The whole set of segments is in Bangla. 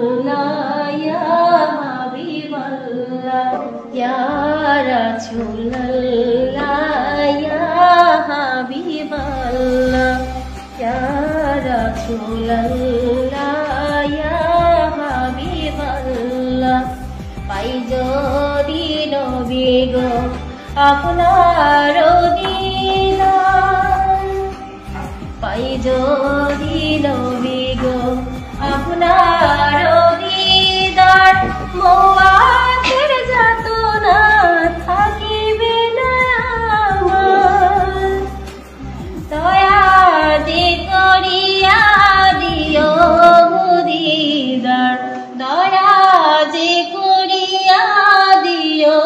Rasulallah, Ya Habiballah, Ya Rasulallah, Ya Habiballah, Ya Rasulallah, Ya Habiballah. পাই যদি নবী গো আপনার দিদার, পাই যদি নবী গো আপনার দিদার, মওয়াতের যাতনা থাকিবে না আমার। দয়া যে করিয়া দিও দিদার, দয়া যে করিয়া দিও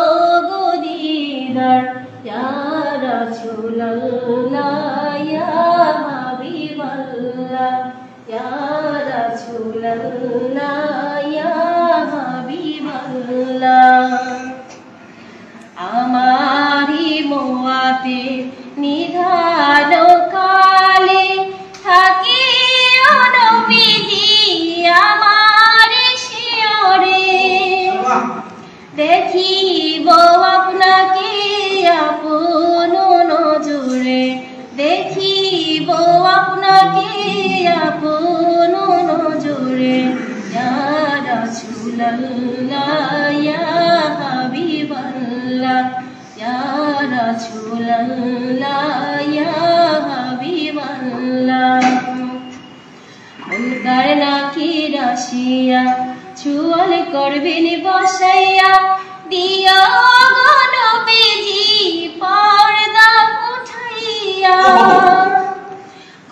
দিদার। ইয়া রাসূলুল্লাহ, ইয়া হাবিবাল্লাহ, ইয়া রাসূলুল্লাহ, ইয়া হাবিবাল্লাহ। আমারি মোয়াতে নিধান কালে থাকিও নবীজি আমার শিয়রে, দেখিব আপনাকে আপন নজরে, দেখিব আপনাকে আপন নজরে। ইয়া রাসূলুল্লাহ, ইয়া হাবিবাল্লাহ, ইয়া রাসূলুল্লাহ, ইয়া হাবিবাল্লাহ। মুনকার নাকির আসিয়া চুয়াল করবেন বসাইয়া, দিও গো নবীজি পর্দা উঠাইয়া,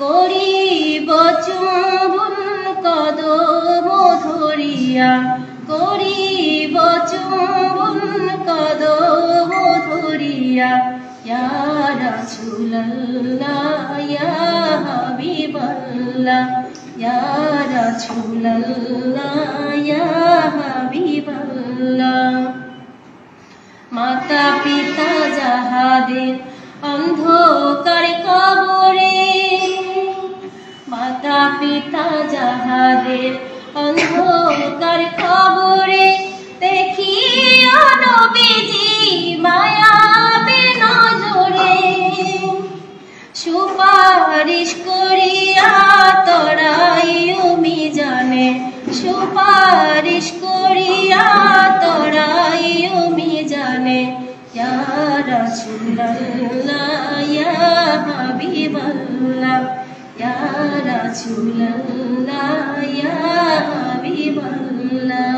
করিব চুম্বন কদম ধরিয়া, করিব চুম্বন কদম ধরিয়া। ইয়া রাসূলুল্লাহ, ইয়া হাবিবাল্লাহ, ইয়া রাসূলুল্লাহ, ইয়া হাবিবাল্লাহ। মাতা পিতা যাহাদের অন্ধকার কবরে, মাতা পিতা যাহাদের অন্ধকার কবরে, দেখিও নবীজি মায়াবে নজরে, সুপারিশ করিয়া তরাইও মিজানে, সুপারিশ করিয়া তরাইও মিজানে। ইয়া রাসূলুল্লাহ, ইয়া হাবিবাল্লাহ, ইয়া রাসূলুল্লাহ, ইয়া হাবিবাল্লাহ।